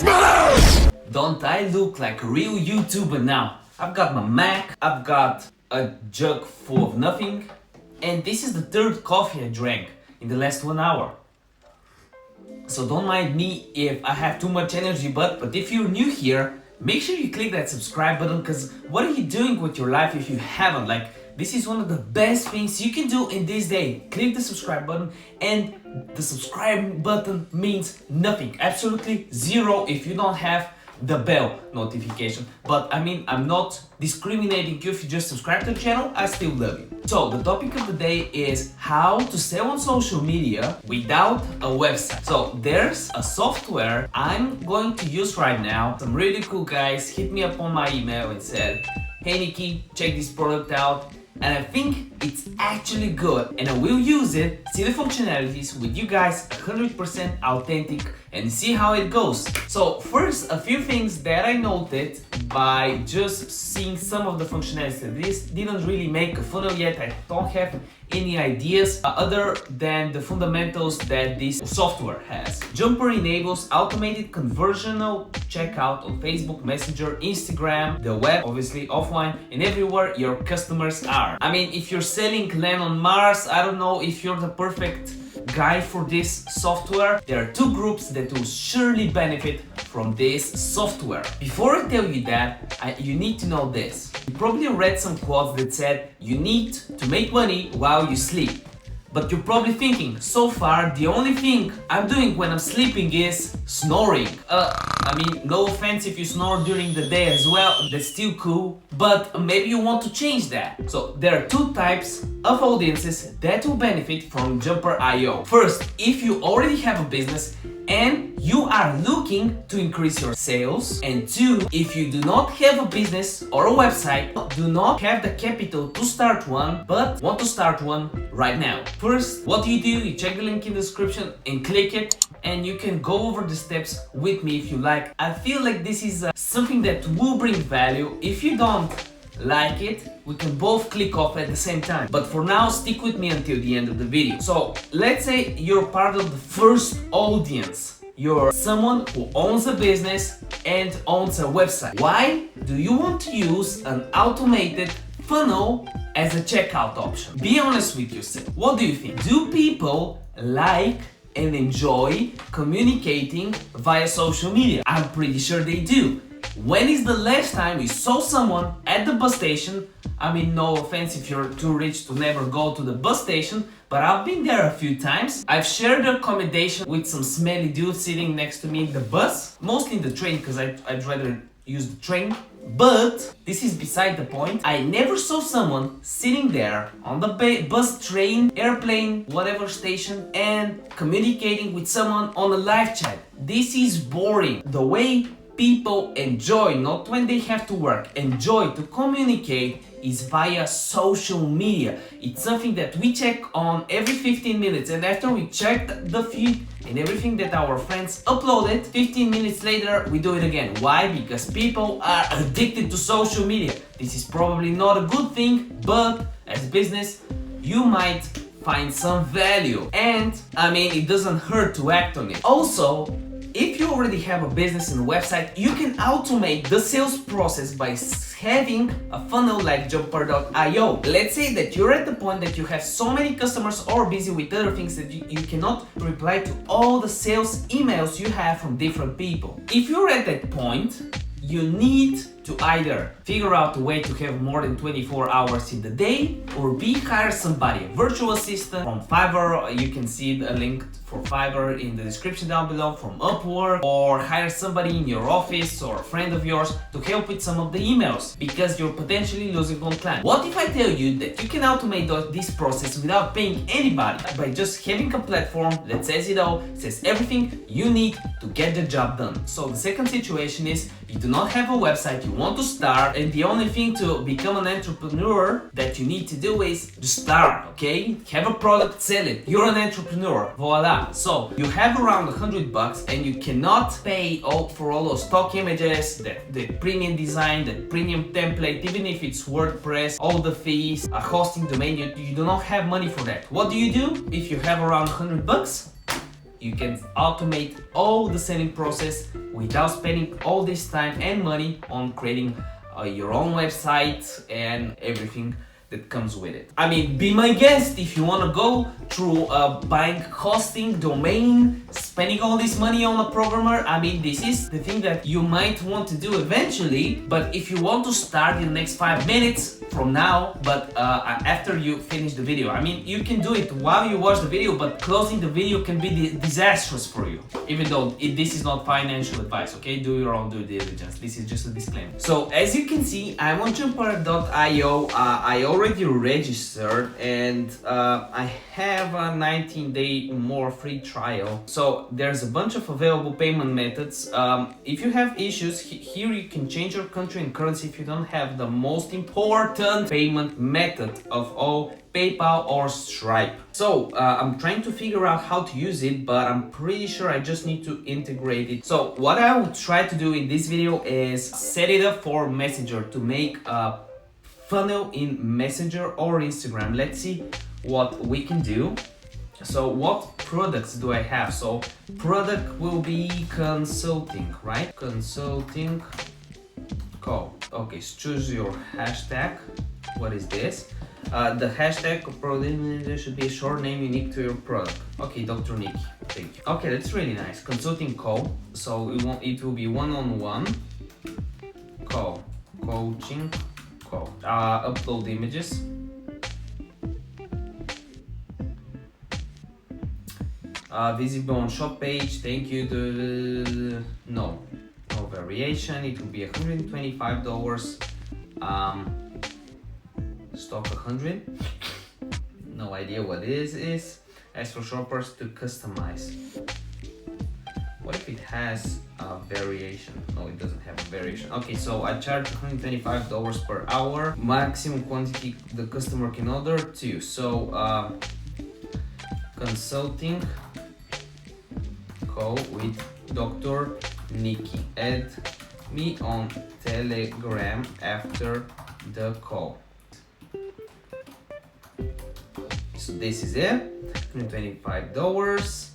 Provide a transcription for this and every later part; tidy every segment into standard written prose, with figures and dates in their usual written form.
Don't I look like a real YouTuber now? I've got my Mac, I've got a jug full of nothing, and this is the third coffee I drank in the last 1 hour. So don't mind me if I have too much energy, but if you're new here, make sure you click that subscribe button, because what are you doing with your life if you haven't? This is one of the best things you can do in this day. Click the subscribe button, and the subscribe button means nothing, absolutely zero if you don't have the bell notification. But I mean, I'm not discriminating you if you just subscribe to the channel, I still love you. So the topic of the day is how to sell on social media without a website. So there's a software I'm going to use right now. Some really cool guys hit me up on my email and said, hey Nikki, check this product out. And I think it's actually good, and I will use it, see the functionalities with you guys 100% authentic, and see how it goes. So first, a few things that I noted by just seeing some of the functionalities. This didn't really make a funnel yet. I don't have any ideas other than the fundamentals that this software has. Jumper enables automated conversational checkout on Facebook, Messenger, Instagram, the web, obviously offline, and everywhere your customers are. I mean, if you're selling land on Mars, I don't know if you're the perfect guy for this software. There are two groups that will surely benefit from this software. Before I tell you that, you need to know this. You probably read some quotes that said you need to make money while you sleep. But you're probably thinking, so far the only thing I'm doing when I'm sleeping is snoring. I mean, no offense if you snore during the day as well, that's still cool, but maybe you want to change that. So there are two types of audiences that will benefit from Jumper.io. First, if you already have a business and you are looking to increase your sales, and two, if you do not have a business or a website, do not have the capital to start one, but want to start one right now. First, what do? You check the link in the description and click it, and you can go over the steps with me if you like. I feel like this is something that will bring value. If you don't like it, we can both click off at the same time. But for now, stick with me until the end of the video. So let's say you're part of the first audience. You're someone who owns a business and owns a website. Why do you want to use an automated funnel as a checkout option? Be honest with yourself. What do you think? Do people like and enjoy communicating via social media? I'm pretty sure they do. When is the last time you saw someone at the bus station? I mean, no offense if you're too rich to never go to the bus station, but I've been there a few times. I've shared accommodation with some smelly dudes sitting next to me in the bus, mostly in the train because I'd rather use the train. But this is beside the point. I never saw someone sitting there on the bus, train, airplane, whatever station, and communicating with someone on a live chat. This is boring. The way people enjoy, not when they have to work, enjoy to communicate is via social media. It's something that we check on every 15 minutes, and after we check the feed and everything that our friends uploaded, 15 minutes later we do it again. Why? Because people are addicted to social media. This is probably not a good thing, but as business you might find some value, and I mean, it doesn't hurt to act on it. Also, if you already have a business and a website, you can automate the sales process by having a funnel like Jumper.io. Let's say that you're at the point that you have so many customers or busy with other things that you cannot reply to all the sales emails you have from different people. If you're at that point, you need to either figure out a way to have more than 24 hours in the day, or hire somebody, a virtual assistant from Fiverr. You can see a link for Fiverr in the description down below, from Upwork, or hire somebody in your office or a friend of yours to help with some of the emails, because you're potentially losing on clients. What if I tell you that you can automate this process without paying anybody by just having a platform that says it all, says everything you need to get the job done? So the second situation is you do not have a website, you want to start, and the only thing to become an entrepreneur that you need to do is to start, okay? Have a product, sell it. You're an entrepreneur, voila. So you have around $100 and you cannot pay for all those stock images, the premium design, the premium template, even if it's WordPress, all the fees, a hosting domain, you do not have money for that. What do? If you have around $100, you can automate all the selling process without spending all this time and money on creating your own website and everything that comes with it. I mean, be my guest if you want to go through buying hosting, domain, spending all this money on a programmer. I mean, this is the thing that you might want to do eventually, but if you want to start in the next 5 minutes from now, but after you finish the video. I mean, you can do it while you watch the video, but closing the video can be disastrous for you, even though this is not financial advice, okay? Do your own due diligence. This is just a disclaimer. So as you can see, I'm on Jumper.io. I already registered and I have a 19-day more free trial. So there's a bunch of available payment methods. If you have issues, here you can change your country and currency if you don't have the most important payment method of all, PayPal or Stripe. So I'm trying to figure out how to use it, but I'm pretty sure I just need to integrate it. So what I will try to do in this video is set it up for Messenger to make a funnel in Messenger or Instagram. Let's see what we can do. So what products do I have? So product will be consulting, right? Consulting call. Okay, so choose your hashtag. What is this? The hashtag there should be a short name unique to your product. Okay, Dr. Nikki. Thank you. Okay, that's really nice. Consulting call. So it will be one-on-one call. Coaching call. Upload images. Visible on shop page. Thank you. No variation. It will be $125. Stock 100. No idea what this is. As for shoppers to customize. What if it has a variation? No, it doesn't have a variation. Okay, so I charge $125 per hour. Maximum quantity the customer can order 2. So consulting call with Dr. Nikki. Add me on Telegram after the call. So this is it. $125.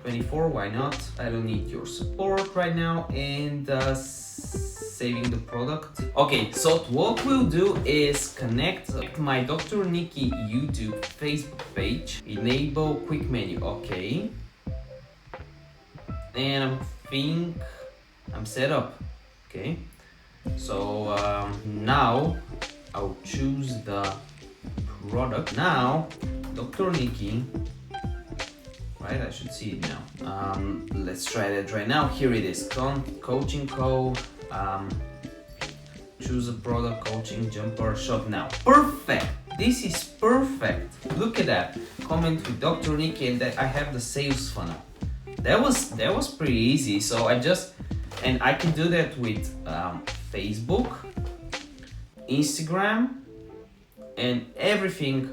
24, why not? I don't need your support right now. And saving the product. Okay, so what we'll do is connect my Dr. Nikki YouTube Facebook page. Enable quick menu. Okay. And I think I'm set up. Okay. So now I'll choose the product. Now Dr. Nikki, right? I should see it now. Let's try that right now. Here it is. Coaching call. Choose a product. Coaching jumper shop now. Perfect. This is perfect. Look at that. Comment with Dr. Nikki, and that I have the sales funnel. That was pretty easy. So I can do that with Facebook, Instagram, and everything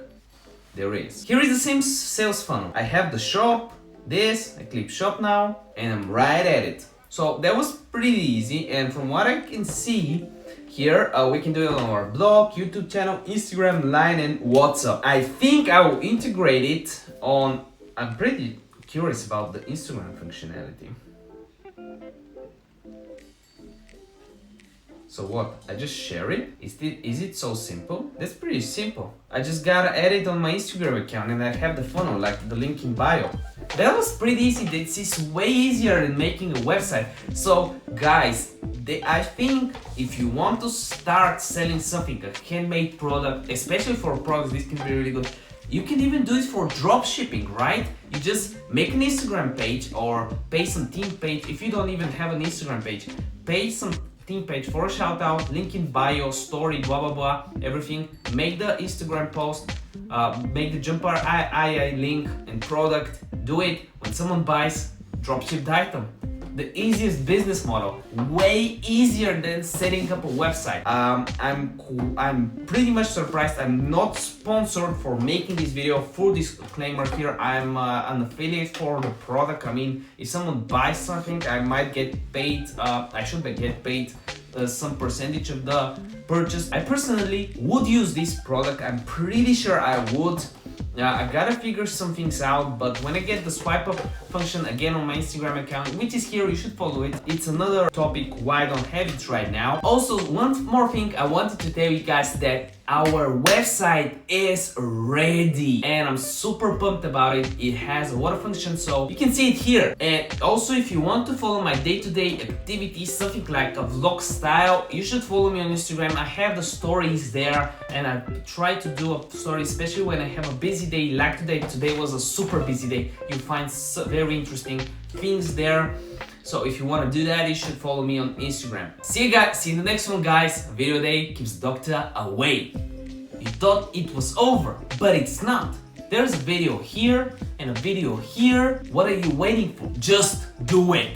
there is. Here is the same sales funnel. I have the shop, I click shop now, and I'm right at it. So that was pretty easy, and from what I can see here, we can do it on our blog, YouTube channel, Instagram, Line, and WhatsApp. I think I will integrate it on, I'm pretty curious about the Instagram functionality. So what? I just share it? Is it so simple? That's pretty simple. I just gotta add it on my Instagram account and I have the funnel, like the link in bio. That was pretty easy. This is way easier than making a website. So guys, I think if you want to start selling something, a handmade product, especially for products, this can be really good. You can even do it for drop shipping, right? You just make an Instagram page or pay some team page. If you don't even have an Instagram page, pay some team page for a shout out, link in bio, story, blah blah blah, everything. Make the Instagram post, make the Jumper AI link and product. Do it when someone buys, drop ship the item. The easiest business model, way easier than setting up a website. I'm pretty much surprised. I'm not sponsored for making this video. Full disclaimer here, I'm an affiliate for the product. I mean, if someone buys something, I might get paid. I should get paid some percentage of the purchase. I personally would use this product. I'm pretty sure I would. Yeah, I gotta figure some things out, but when I get the swipe up function again on my Instagram account, which is here, you should follow it. It's another topic why I don't have it right now. Also, one more thing I wanted to tell you guys that our website is ready and I'm super pumped about it. It has a lot of functions, so you can see it here. And also, if you want to follow my day-to-day activities, something like a vlog style, you should follow me on Instagram. I have the stories there and I try to do a story, especially when I have a busy day like today. Today was a super busy day. You find very interesting things there. So if you want to do that, you should follow me on Instagram. See you guys, see you in the next one, guys. Video day keeps doctor away. You thought it was over, but it's not. There's a video here and a video here. What are you waiting for? Just do it.